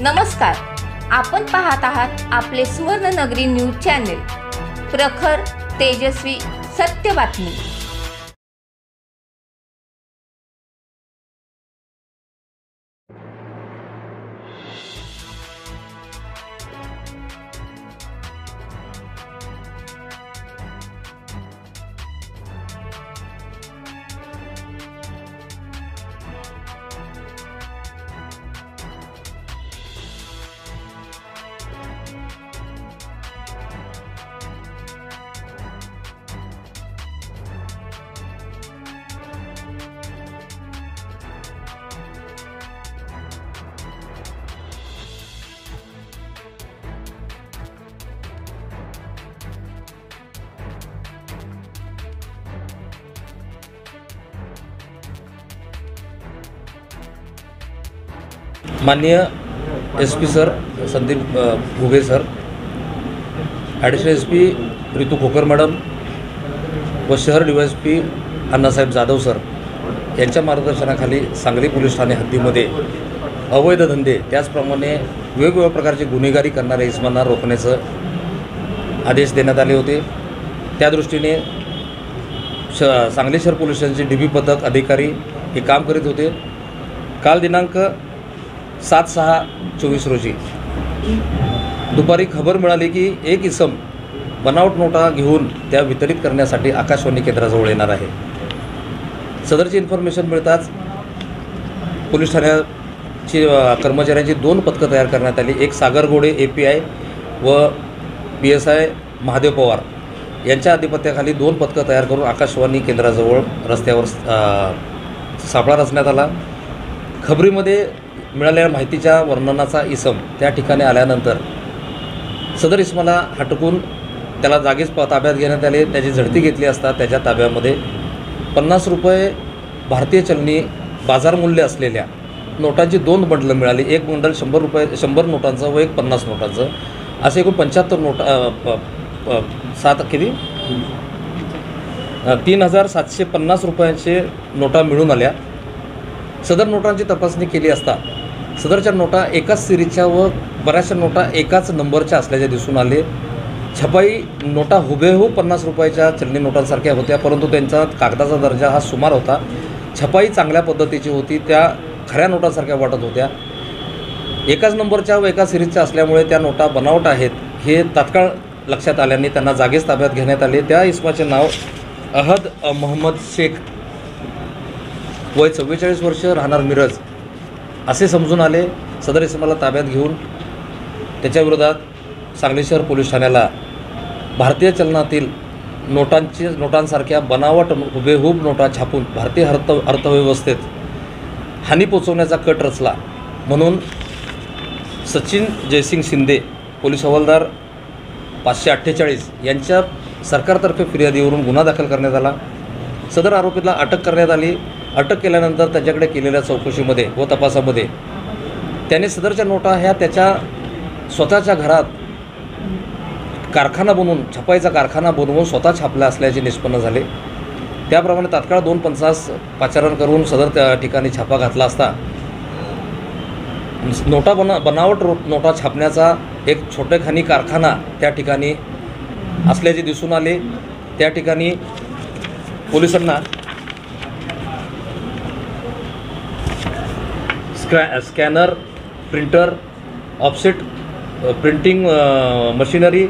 नमस्कार, आपण पाहत आहात आपले सुवर्णनगरी न्यूज चॅनेल, प्रखर, तेजस्वी, सत्य बातमी। माननीय SP sir Sandeep Ghuge sir, additional SP ऋतू खोकर मॅडम व शहर DYSP अण्णासाहेब जाधव सर यांच्या मार्गदर्शनाखाली सांगली पोलीस ठाणे हद्दीमध्ये अवैध धंदे त्याचप्रमाणे वेगवेगळ्या प्रकारचे गुन्हेगारी करणाऱ्या इसमांना रोखण्याचं आदेश देण्यात आले होते। त्या दृष्टीने सांगली शहर पोलीस स्टेशनचे DB पथक अधिकारी हे काम करीत होते। काल दिनांक 7/6/24 रोजी दुपारी खबर मिळाली की एक इसम बनावट नोटा घेऊन त्या वितरित करण्यासाठी आकाशवाणी केंद्राजवळ येणार आहे। सदरची इन्फॉर्मेशन मिळताच पोलीस ठाण्याची कर्मचाऱ्यांची 2 पथकं तयार करण्यात आली। एक सागर गोडे API व PSI महादेव पवार यांच्या आधिपत्याखाली 2 पथकं तयार करून आकाशवाणी केंद्राजवळ रस्त्यावर सापळा रचण्यात आला। खबरीमध्ये मिळालेल्या माहितीच्या वर्णनाचा इसम त्या ठिकाणी आल्यानंतर सदर इसमाला हटकून त्याला जागीच ताब्यात घेण्यात आले। त्याची झडती घेतली असता त्याच्या ताब्यामध्ये 50 रुपये भारतीय चलनी बाजार मूल्य असलेल्या नोटांची 2 बंडलं मिळाली। एक बंडल 100 नोटांचं व एक 50 नोटांचं, असे एकूण 75 नोटा 3,750 रुपयांचे नोटा मिळून आल्या। सदर नोटांची तपासणी केली असता सदरच्या नोटा एकाच सिरीजच्या व बऱ्याचशा नोटा एकाच नंबरच्या असल्याचे दिसून आले। छपाई नोटा हुबेहूब 50 रुपयाच्या चलनी नोटांसारख्या होत्या, परंतु त्यांचा कागदाचा दर्जा हा सुमार होता। छपाई चांगल्या पद्धतीची होती, त्या खऱ्या नोटांसारख्या वाटत होत्या। एकाच नंबरच्या व एकाच सिरीजच्या असल्यामुळे त्या नोटा बनावट आहेत हे तात्काळ लक्षात आल्याने त्यांना जागीच ताब्यात घेण्यात आले। त्या इसमाचे नाव अहद मोहम्मद शेख, वय 44 वर्ष, राहणार मिरज असे समजून आले। सदर इसमाला ताब्यात घेऊन त्याच्याविरोधात सांगली शहर पोलीस ठाण्याला भारतीय चलनातील नोटांसारख्या बनावट हुबेहूब नोटा छापून भारतीय अर्थव्यवस्थेत हानी पोचवण्याचा कट रचला म्हणून सचिन जयसिंग शिंदे, पोलीस हवालदार 548 यांच्या सरकारतर्फे फिर्यादीवरून गुन्हा दाखल करण्यात आला। सदर आरोपीला अटक करण्यात आली। अटक केल्यानंतर त्याच्याकडे केलेल्या चौकशीमध्ये व तपासामध्ये त्याने सदरच्या नोटा ह्या त्याच्या स्वतःच्या घरात कारखाना बनवून, छपाईचा कारखाना बनवून स्वतः छापल्या असल्याचे निष्पन्न झाले। त्याप्रमाणे तात्काळ 2 50 पाचारण करून सदर त्या ठिकाणी छापा घातला असता बनावट नोटा छापण्याचा एक छोटेखानी कारखाना त्या ठिकाणी असल्याचे दिसून आले। त्या ठिकाणी पोलिसांना scanner, printer, offset printing machinery,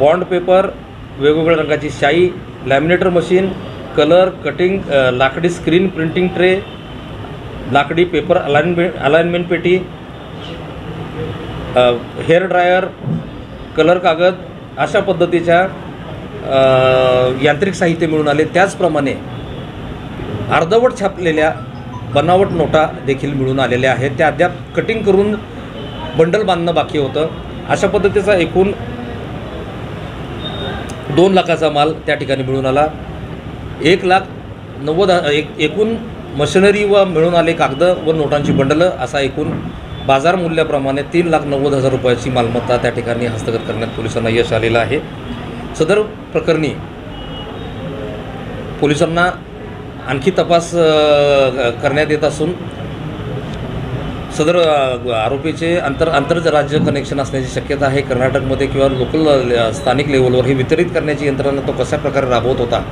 bond paper, वेगवेगळ्या रंगाची शाई, लॅमिनेटर मशीन, कलर, कटिंग, लाकडी स्क्रीन प्रिंटिंग ट्रे, लाकडी पेपर अलाइनमेंट पेटी, हेअर ड्रायर, कलर कागद अशा पद्धतीच्या यांत्रिक साहित्य मिळून आले। त्याचप्रमाणे अर्धवट छापलेल्या बनावट नोटा देखील मिळून आलेल्या आहेत। त्या अद्याप कटिंग करून बंडल बांधणं बाकी होतं। अशा पद्धतीचा एकूण 2 लाखाचा माल त्या ठिकाणी मिळून आला। 1,90,000 एकूण मशिनरी व मिळून आले कागद व नोटांची बंडलं, असा एकूण बाजार मूल्याप्रमाणे 3,90,000 रुपयाची मालमत्ता त्या ठिकाणी हस्तगत करण्यात पोलिसांना यश आलेलं आहे। सदर प्रकरणी पोलिसांना आणखी तपास करण्यात येत असून सदर आरोपीचे आंतरराज्य कनेक्शन असण्याची शक्यता आहे. कर्नाटकमध्ये किंवा लोकल स्थानिक लेवलवर हे वितरित करण्याची यंत्रणा तो कशा प्रकारे राबवत होता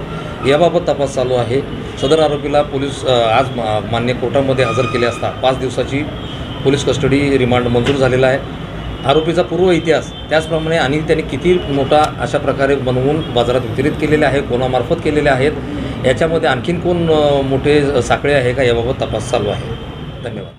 याबाबत तपास चालू आहे. सदर आरोपीला पोलीस आज मान्य कोर्टामध्ये हजर केले असता 5 दिवसाची पोलीस कस्टडी रिमांड मंजूर झालेला आहे. आरोपीचा पूर्व इतिहास त्याचप्रमाणे आणि त्यांनी किती नोटा अशा प्रकारे बनवून बाजारात वितरित केलेल्या आहे, कोणामार्फत केलेल्या आहेत, याच्यामध्ये आणखीन कोण मोठे साखळे आहे का याबाबत तपास चालू आहे. धन्यवाद.